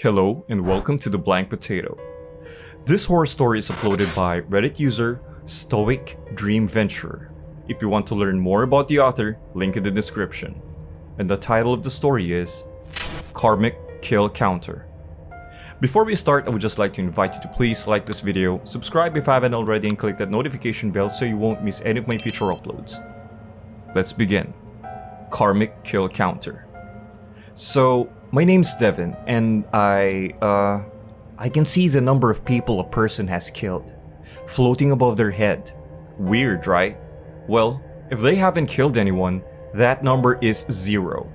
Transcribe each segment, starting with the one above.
Hello and welcome to The Blank Potato. This horror story is uploaded by Reddit user Stoic-Dreamventurer. If you want to learn more about the author, link in the description. And the title of the story is Karmic Kill Counter. Before we start, I would just like to invite you to please like this video, subscribe if you haven't already, and click that notification bell so you won't miss any of my future uploads. Let's begin. Karmic Kill Counter. So, my name's Devin, and I can see the number of people a person has killed, floating above their head. Weird, right? Well, if they haven't killed anyone, that number is 0.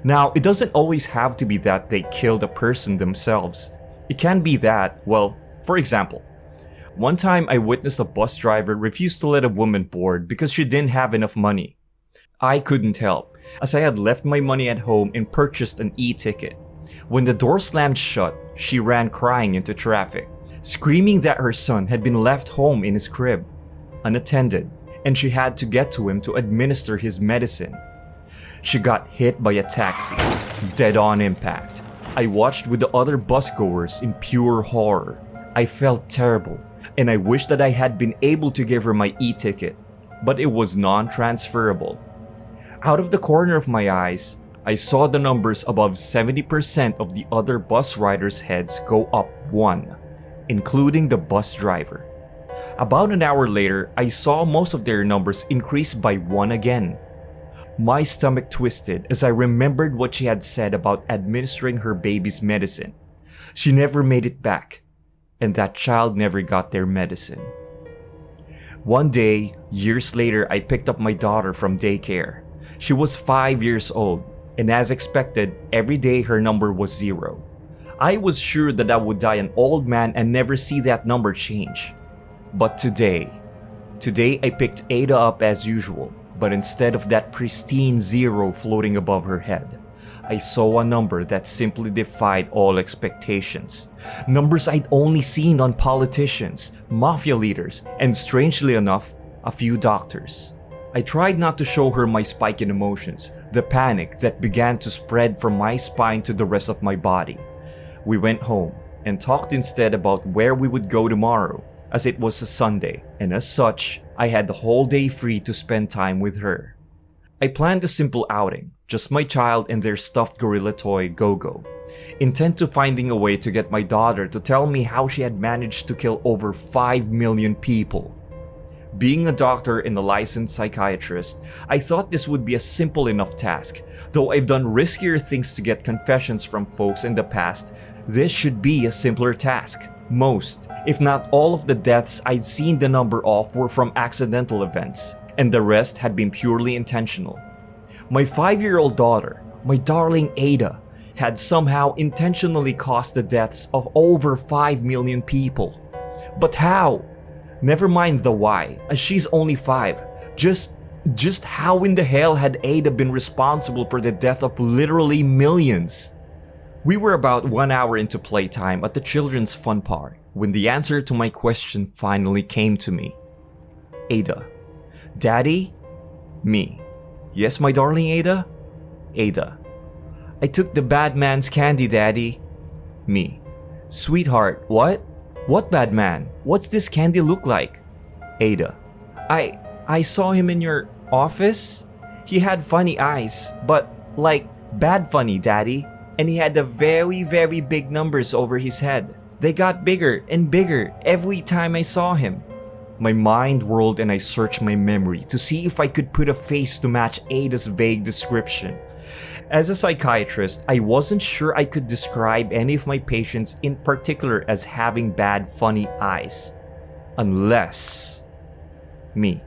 Now, it doesn't always have to be that they killed a person themselves. It can be that, well, for example, one time I witnessed a bus driver refuse to let a woman board because she didn't have enough money. I couldn't help, as I had left my money at home and purchased an e-ticket. When the door slammed shut, she ran crying into traffic, screaming that her son had been left home in his crib, unattended, and she had to get to him to administer his medicine. She got hit by a taxi, dead-on impact. I watched with the other busgoers in pure horror. I felt terrible, and I wished that I had been able to give her my e-ticket, but it was non-transferable. Out of the corner of my eyes, I saw the numbers above 70% of the other bus riders' heads go up 1, including the bus driver. About an hour later, I saw most of their numbers increase by 1 again. My stomach twisted as I remembered what she had said about administering her baby's medicine. She never made it back, and that child never got their medicine. One day, years later, I picked up my daughter from daycare. She was 5 years old, and as expected, every day her number was 0. I was sure that I would die an old man and never see that number change. But today I picked Ada up as usual, but instead of that pristine 0 floating above her head, I saw a number that simply defied all expectations. Numbers I'd only seen on politicians, mafia leaders, and strangely enough, a few doctors. I tried not to show her my spike in emotions, the panic that began to spread from my spine to the rest of my body. We went home and talked instead about where we would go tomorrow, as it was a Sunday, and as such, I had the whole day free to spend time with her. I planned a simple outing, just my child and their stuffed gorilla toy Go-Go, intent to finding a way to get my daughter to tell me how she had managed to kill over 5 million people. Being a doctor and a licensed psychiatrist, I thought this would be a simple enough task. Though I've done riskier things to get confessions from folks in the past, this should be a simpler task. Most, if not all of the deaths I'd seen the number of were from accidental events, and the rest had been purely intentional. My 5-year-old daughter, my darling Ada, had somehow intentionally caused the deaths of over 5 million people. But how? Never mind the why, as she's only 5. Just how in the hell had Ada been responsible for the death of literally millions? We were about 1 hour into playtime at the children's fun park when the answer to my question finally came to me. Ada. Daddy? Me. Yes, my darling Ada? Ada. I took the bad man's candy, Daddy. Me. Sweetheart, what? What bad man? What's this candy look like? Ada. I saw him in your office. He had funny eyes, but like bad funny, Daddy. And he had the very, very big numbers over his head. They got bigger and bigger every time I saw him. My mind whirled and I searched my memory to see if I could put a face to match Ada's vague description. As a psychiatrist, I wasn't sure I could describe any of my patients in particular as having bad funny eyes. Unless... Me.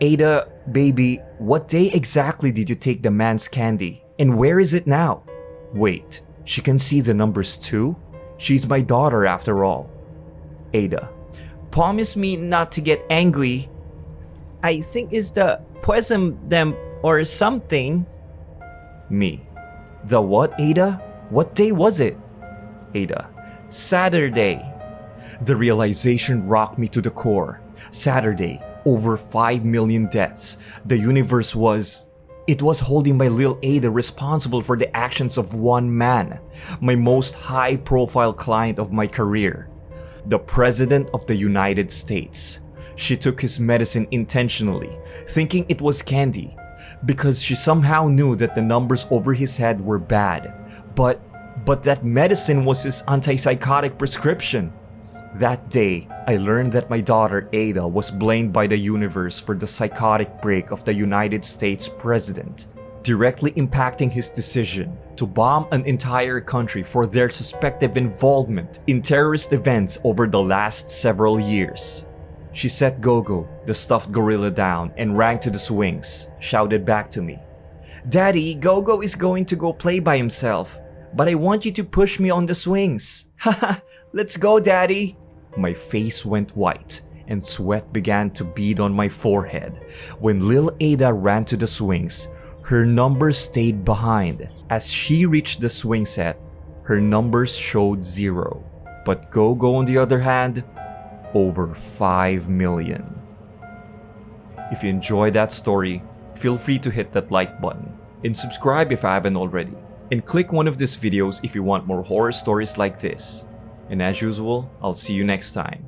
Ada, baby, what day exactly did you take the man's candy? And where is it now? Wait, she can see the numbers too? She's my daughter after all. Ada. Promise me not to get angry. I think it's the poison them or something. Me. The what, Ada? What day was it? Ada. Saturday. The realization rocked me to the core. Saturday, over 5 million deaths. The universe was It was holding my Lil Ada responsible for the actions of one man, my most high-profile client of my career, the President of the United States. She took his medicine intentionally, thinking it was candy, because she somehow knew that the numbers over his head were bad. But that medicine was his antipsychotic prescription. That day, I learned that my daughter Ada was blamed by the universe for the psychotic break of the United States president, directly impacting his decision to bomb an entire country for their suspected involvement in terrorist events over the last several years. She set Gogo, the stuffed gorilla, down and ran to the swings, shouted back to me, "Daddy, Gogo is going to go play by himself, but I want you to push me on the swings. Haha, let's go, Daddy." My face went white and sweat began to bead on my forehead. When Lil Ada ran to the swings, her numbers stayed behind. As she reached the swing set, her numbers showed 0. But Gogo, on the other hand, over 5 million. If you enjoyed that story, feel free to hit that like button and subscribe if I haven't already. And click one of these videos if you want more horror stories like this. And as usual, I'll see you next time.